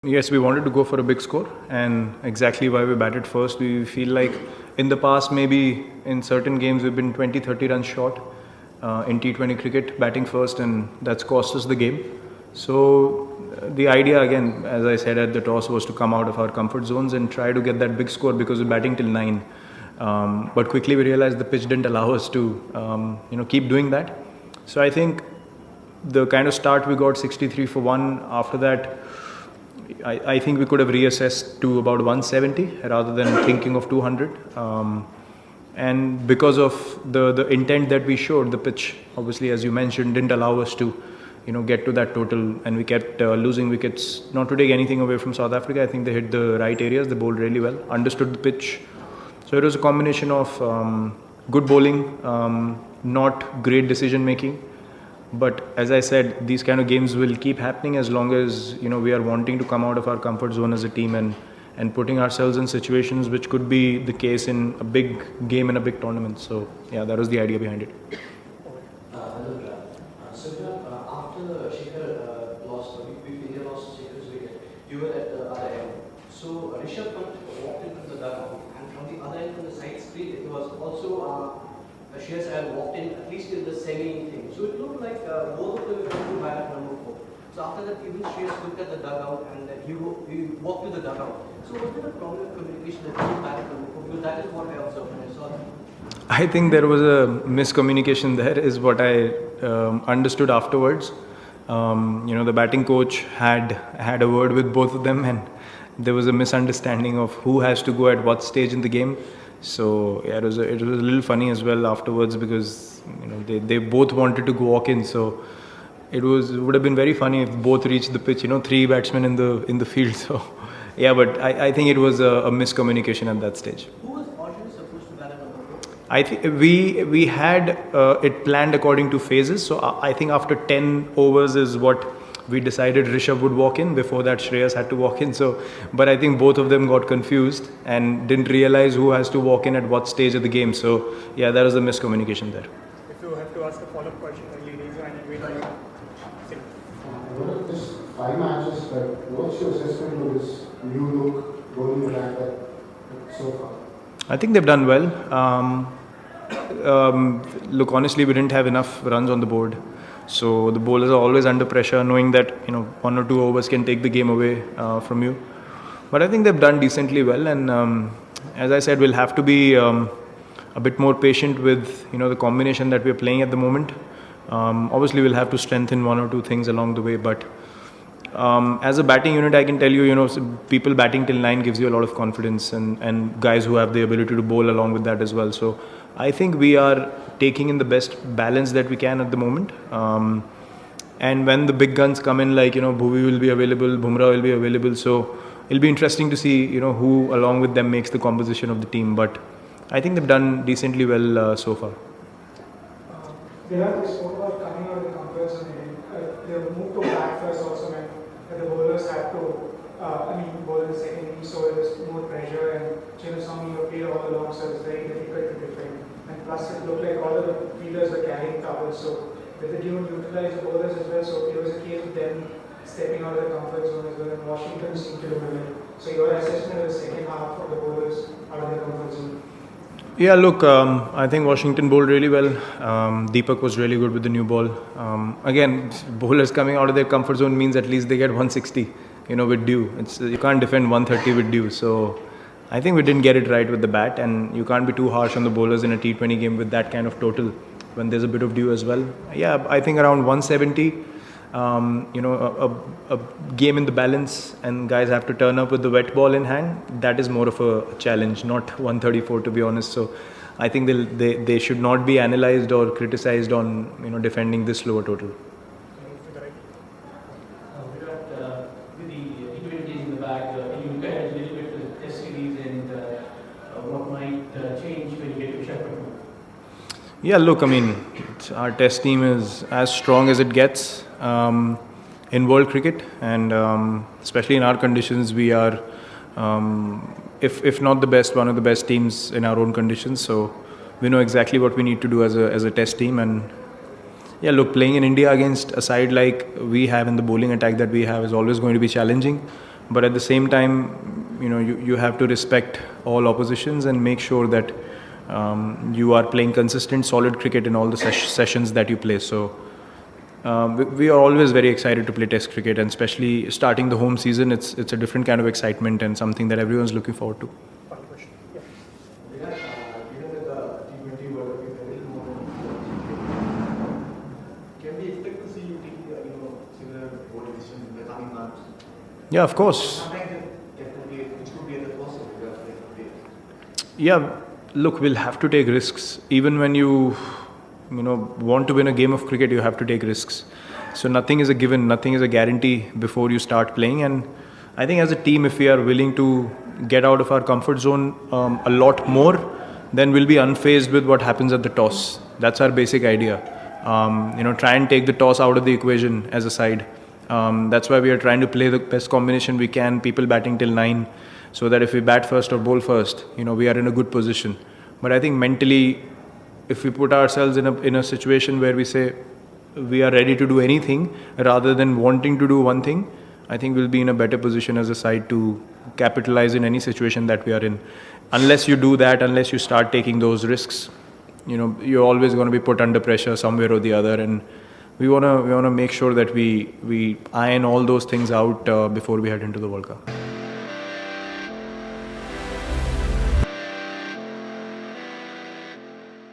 Yes, we wanted to go for a big score, and exactly why we batted first. We feel like in the past, maybe in certain games, we've been 20, 30 runs short in T20 cricket, batting first, and that's cost us the game. So, the idea, again, as I said at the toss, was to come out of our comfort zones and try to get that big score because we're batting till 9. But quickly we realized the pitch didn't allow us to, keep doing that. So, I think the kind of start we got 63 for 1, after that, I think we could have reassessed to about 170 rather than thinking of 200. And because of the intent that we showed, the pitch, obviously, as you mentioned, didn't allow us to, get to that total. And we kept losing wickets. Not to take anything away from South Africa, I think they hit the right areas. They bowled really well, understood the pitch. So it was a combination of good bowling, not great decision making. But as I said, these kind of games will keep happening as long as we are wanting to come out of our comfort zone as a team and putting ourselves in situations which could be the case in a big game in a big tournament. So yeah, that was the idea behind it. Hello, Virat. After Shikhar lost, India lost Shikhar's wicket, you were at the other end. So Rishabh Pant walked into the dugout, and from the other end, from the side screen, it was also Shreyas had walked in, at least in the semi thing. So it looked like both of them were going to bat at number 4. So after that, even Shreyas looked at the dugout and then he walked to the dugout. So was there a problem of communication that he bat at number 4? Because that is what I observed when I saw that. I think there was a miscommunication there, is what I understood afterwards. The batting coach had a word with both of them, and there was a misunderstanding of who has to go at what stage in the game. So yeah, it was a little funny as well afterwards, because they both wanted to go walk in. So it would have been very funny if both reached the pitch. 3 batsmen in the field. So yeah, but I think it was a miscommunication at that stage. Who was originally supposed to bat at number 4? I think we had it planned according to phases. So I think after 10 overs is what we decided Rishabh would walk in. Before that, Shreyas had to walk in. So, but I think both of them got confused and didn't realize who has to walk in at what stage of the game. So yeah, there was a miscommunication there. If you have to ask a follow-up question, you raise your hand and wait on your What are these 5 matches? What's your assessment of this new look bowling attack so far? I think they've done well. Look, honestly, we didn't have enough runs on the board. So the bowlers are always under pressure, knowing that 1 or 2 overs can take the game away from you. But I think they've done decently well, and as I said, we'll have to be a bit more patient with the combination that we're playing at the moment. Obviously, we'll have to strengthen 1 or 2 things along the way. But as a batting unit, I can tell you, people batting till 9 gives you a lot of confidence, and guys who have the ability to bowl along with that as well. So I think we are taking in the best balance that we can at the moment. And when the big guns come in, like Bhuvi will be available, Bumrah will be available. So it'll be interesting to see who along with them makes the composition of the team. But I think they've done decently well so far. Virat, they spoke about coming out of the comfort zone. They moved to bat first also when the bowlers had to, bowl in the second innings, so there was more pressure, and Chinnaswamy played all along, so it was very difficult to defend. And plus, it looked like all of the fielders were carrying towels, so with the team utilize the bowlers as well, so it was a case of them stepping out of the comfort zone as well, and Washington seemed to do well. So your assessment of the second half of the bowlers out of the comfort zone? Yeah, look, I think Washington bowled really well. Deepak was really good with the new ball. Again, bowlers coming out of their comfort zone means at least they get 160, with due. You can't defend 130 with due. So I think we didn't get it right with the bat, and you can't be too harsh on the bowlers in a T20 game with that kind of total when there's a bit of due as well. Yeah, I think around 170. A game in the balance, and guys have to turn up with the wet ball in hand. That is more of a challenge, not 134 to be honest. So I think they should not be analysed or criticised on defending this lower total. Virat, with the T20s in the back, can you look ahead a little bit to the Test series and what might change when you get to Sheffield? Yeah, look, our test team is as strong as it gets in world cricket, and especially in our conditions, we are, if not the best, one of the best teams in our own conditions. So we know exactly what we need to do as a test team, and yeah, look, playing in India against a side like we have in the bowling attack that we have is always going to be challenging. but at the same time, you have to respect all oppositions and make sure that you are playing consistent, solid cricket in all the sessions that you play. So we are always very excited to play Test cricket, and especially starting the home season, it's a different kind of excitement and something that everyone's looking forward to. Virat, given that the T20 World Cup is a little more than can we expect to see you taking similar bold decisions in the coming months? Yeah, of course. Sometimes it could be, which could be at the cost of the Yeah, look, we'll have to take risks. Even when you want to win a game of cricket, you have to take risks. So nothing is a given, nothing is a guarantee before you start playing. And I think as a team, if we are willing to get out of our comfort zone a lot more, then we'll be unfazed with what happens at the toss. That's our basic idea. Try and take the toss out of the equation as a side. That's why we are trying to play the best combination we can, people batting till 9, so that if we bat first or bowl first, we are in a good position. But I think mentally, if we put ourselves in a situation where we say we are ready to do anything rather than wanting to do one thing, I think we'll be in a better position as a side to capitalize in any situation that we are in. Unless you do that, unless you start taking those risks, you're always going to be put under pressure somewhere or the other, and we want to make sure that we iron all those things out before we head into the World Cup.